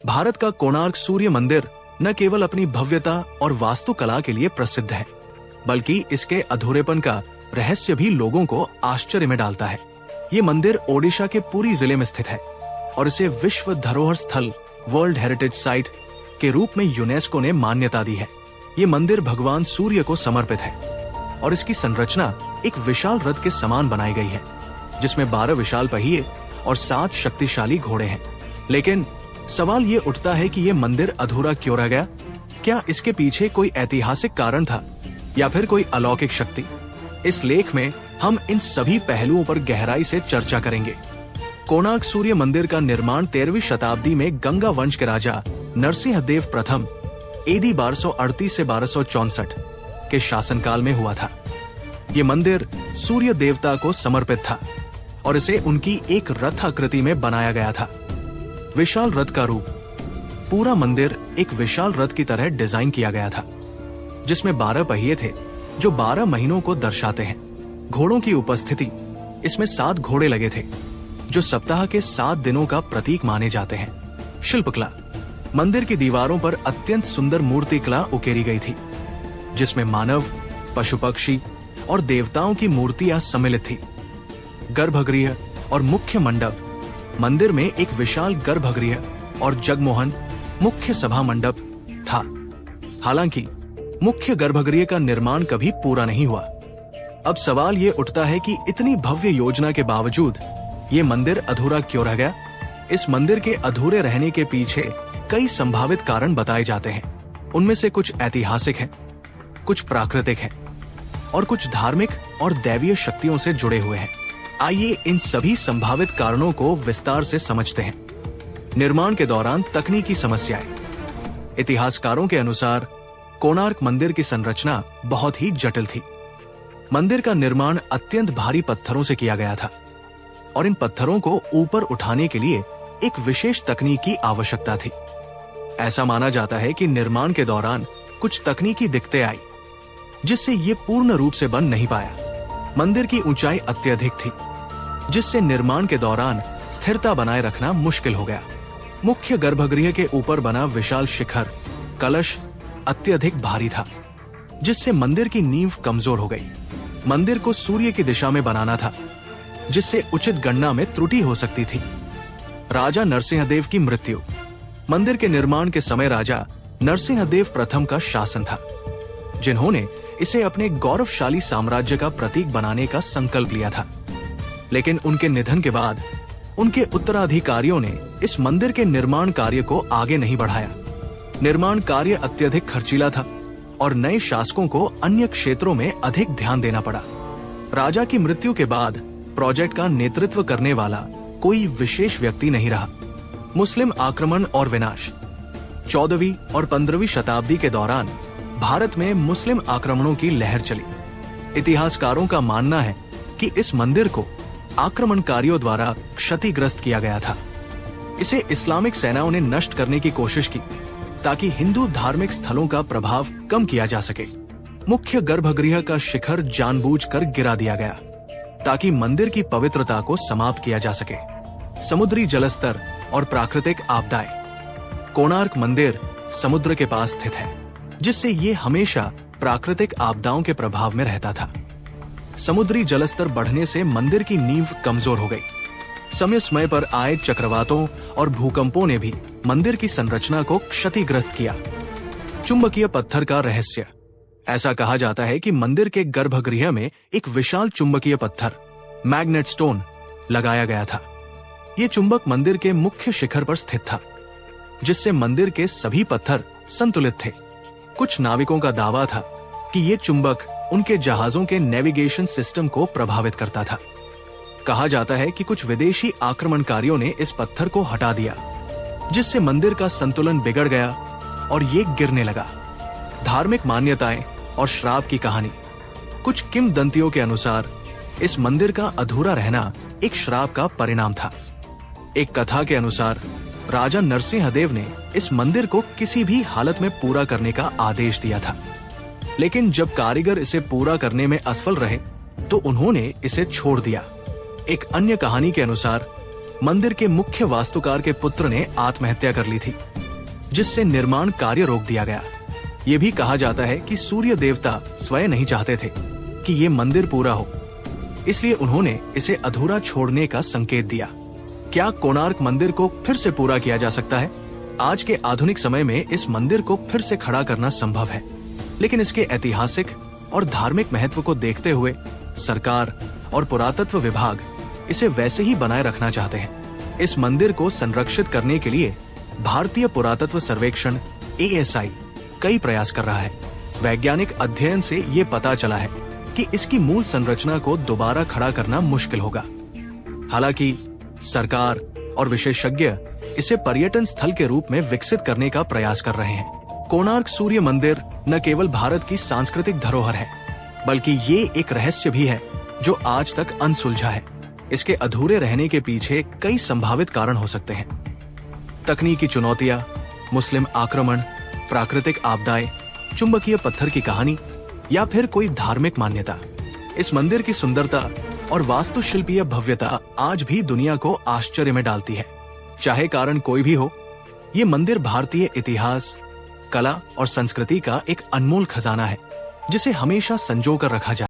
भारत का कोणार्क सूर्य मंदिर न केवल अपनी भव्यता और वास्तुकला के लिए प्रसिद्ध है, बल्कि इसके अधूरेपन का रहस्य भी लोगों को आश्चर्य में डालता है। ये मंदिर ओडिशा के पुरी जिले में स्थित है और इसे विश्व धरोहर स्थल वर्ल्ड हेरिटेज साइट के रूप में यूनेस्को ने मान्यता दी है। ये मंदिर भगवान सूर्य को समर्पित है और इसकी संरचना एक विशाल रथ के समान बनाई गई है, जिसमें 12 विशाल पहिए और 7 शक्तिशाली घोड़े हैं। लेकिन सवाल ये उठता है कि ये मंदिर अधूरा क्यों रह गया? क्या इसके पीछे कोई ऐतिहासिक कारण था या फिर कोई अलौकिक शक्ति? इस लेख में हम इन सभी पहलुओं पर गहराई से चर्चा करेंगे। कोणार्क सूर्य मंदिर का निर्माण 13वीं शताब्दी में गंगा वंश के राजा नरसिंहदेव प्रथम एडी 1238 से 1264 के शासनकाल में हुआ था। ये मंदिर सूर्य देवता को समर्पित था और इसे उनकी एक रथ आकृति में बनाया गया था। विशाल रथ का रूप, पूरा मंदिर एक विशाल रथ की तरह डिजाइन किया गया था, जिसमें 12 पहिए थे जो 12 महीनों को दर्शाते हैं। घोड़ों की उपस्थिति, इसमें 7 घोड़े लगे थे जो सप्ताह के 7 दिनों का प्रतीक माने जाते हैं। शिल्पकला, मंदिर की दीवारों पर अत्यंत सुंदर मूर्तिकला उकेरी गई थी, जिसमें मानव, पशु पक्षी और देवताओं की मूर्तियां सम्मिलित थी। गर्भगृह और मुख्य मंडप, मंदिर में एक विशाल गर्भगृह और जगमोहन मुख्य सभा मंडप था। हालांकि मुख्य गर्भगृह का निर्माण कभी पूरा नहीं हुआ। अब सवाल ये उठता है कि इतनी भव्य योजना के बावजूद ये मंदिर अधूरा क्यों रह गया? इस मंदिर के अधूरे रहने के पीछे कई संभावित कारण बताए जाते हैं। उनमें से कुछ ऐतिहासिक हैं, कुछ प्राकृतिक हैं और कुछ धार्मिक और दैवीय शक्तियों से जुड़े हुए हैं। आइए इन सभी संभावित कारणों को विस्तार से समझते हैं। निर्माण के दौरान तकनीकी समस्याएं। इतिहासकारों के अनुसार कोणार्क मंदिर की संरचना बहुत ही जटिल थी। मंदिर का निर्माण अत्यंत भारी पत्थरों से किया गया था और इन पत्थरों को ऊपर उठाने के लिए एक विशेष तकनीक की आवश्यकता थी। ऐसा माना जाता है कि निर्माण के दौरान कुछ तकनीकी दिक्कतें आई, जिससे ये पूर्ण रूप से बन नहीं पाया। मंदिर की ऊंचाई अत्यधिक थी, जिससे निर्माण के दौरान स्थिरता बनाए रखना मुश्किल हो गया। मुख्य गर्भगृह के ऊपर बना विशाल शिखर कलश अत्यधिक भारी था, जिससे मंदिर की नींव कमजोर हो गई। मंदिर को सूर्य की दिशा में बनाना था, जिससे उचित गणना में त्रुटि हो सकती थी। राजा नरसिंहदेव की मृत्यु। मंदिर के निर्माण के समय राजा नरसिंहदेव प्रथम का शासन था, जिन्होंने इसे अपने गौरवशाली साम्राज्य का प्रतीक बनाने का संकल्प लिया था। लेकिन उनके निधन के बाद उनके उत्तराधिकारियों ने इस मंदिर के निर्माण कार्य को आगे नहीं बढ़ाया। निर्माण कार्य अत्यधिक खर्चीला था और नए शासकों को अन्य क्षेत्रों में अधिक ध्यान देना पड़ा। राजा की मृत्यु के बाद प्रोजेक्ट का नेतृत्व करने वाला कोई विशेष व्यक्ति नहीं रहा। मुस्लिम आक्रमण और विनाश। 14वीं और 15वीं शताब्दी के दौरान भारत में मुस्लिम आक्रमणों की लहर चली। इतिहासकारों का मानना है कि इस मंदिर को आक्रमणकारियों द्वारा क्षतिग्रस्त किया गया था। इसे इस्लामिक सेनाओं ने नष्ट करने की कोशिश की ताकि हिंदू धार्मिक स्थलों का प्रभाव कम किया जा सके। मुख्य गर्भगृह का शिखर जानबूझकर गिरा दिया गया ताकि मंदिर की पवित्रता को समाप्त किया जा सके। समुद्री जलस्तर और प्राकृतिक आपदाएं। कोणार्क मंदिर समुद्र के पास स्थित है, जिससे ये हमेशा प्राकृतिक आपदाओं के प्रभाव में रहता था। समुद्री जलस्तर बढ़ने से मंदिर की नींव कमजोर हो गई। समय समय पर आए चक्रवातों और भूकंपों ने भी मंदिर की संरचना को क्षतिग्रस्त किया। चुंबकीय पत्थर का रहस्य। ऐसा कहा जाता है कि मंदिर के गर्भगृह में एक विशाल चुंबकीय पत्थर मैग्नेट स्टोन लगाया गया था। ये चुंबक मंदिर के मुख्य शिखर पर स्थित था, जिससे मंदिर के सभी पत्थर संतुलित थे। कुछ नाविकों का दावा था कि ये चुंबक उनके जहाजों के नेविगेशन सिस्टम को प्रभावित करता था। कहा जाता है कि कुछ विदेशी आक्रमणकारियों ने इस पत्थर को हटा दिया, जिससे मंदिर का संतुलन बिगड़ गया और ये गिरने लगा। धार्मिक मान्यताएं और श्राप की कहानी। कुछ किंवदंतियों के अनुसार इस मंदिर का अधूरा रहना एक श्राप का परिणाम था। एक कथा के अनुसार राजा नरसिंहदेव ने इस मंदिर को किसी भी हालत में पूरा करने का आदेश दिया था, लेकिन जब कारीगर इसे पूरा करने में असफल रहे तो उन्होंने इसे छोड़ दिया। एक अन्य कहानी के अनुसार मंदिर के मुख्य वास्तुकार के पुत्र ने आत्महत्या कर ली थी, जिससे निर्माण कार्य रोक दिया गया। ये भी कहा जाता है कि सूर्य देवता स्वयं नहीं चाहते थे कि ये मंदिर पूरा हो, इसलिए उन्होंने इसे अधूरा छोड़ने का संकेत दिया। क्या कोणार्क मंदिर को फिर से पूरा किया जा सकता है? आज के आधुनिक समय में इस मंदिर को फिर से खड़ा करना संभव है, लेकिन इसके ऐतिहासिक और धार्मिक महत्व को देखते हुए सरकार और पुरातत्व विभाग इसे वैसे ही बनाए रखना चाहते हैं। इस मंदिर को संरक्षित करने के लिए भारतीय पुरातत्व सर्वेक्षण ASI कई प्रयास कर रहा है। वैज्ञानिक अध्ययन से ये पता चला है कि इसकी मूल संरचना को दोबारा खड़ा करना मुश्किल होगा। हालांकि सरकार और विशेषज्ञ इसे पर्यटन स्थल के रूप में विकसित करने का प्रयास कर रहे हैं। कोणार्क सूर्य मंदिर न केवल भारत की सांस्कृतिक धरोहर है, बल्कि ये एक रहस्य भी है जो आज तक अनसुलझा है। इसके अधूरे रहने के पीछे कई संभावित कारण हो सकते हैं। तकनीकी चुनौतियां, मुस्लिम आक्रमण, प्राकृतिक आपदाएं, चुंबकीय पत्थर की कहानी या फिर कोई धार्मिक मान्यता। इस मंदिर की सुंदरता और वास्तुशिल्पीय भव्यता आज भी दुनिया को आश्चर्य में डालती है। चाहे कारण कोई भी हो, ये मंदिर भारतीय इतिहास, कला और संस्कृति का एक अनमोल खजाना है, जिसे हमेशा संजो कर रखा जाए।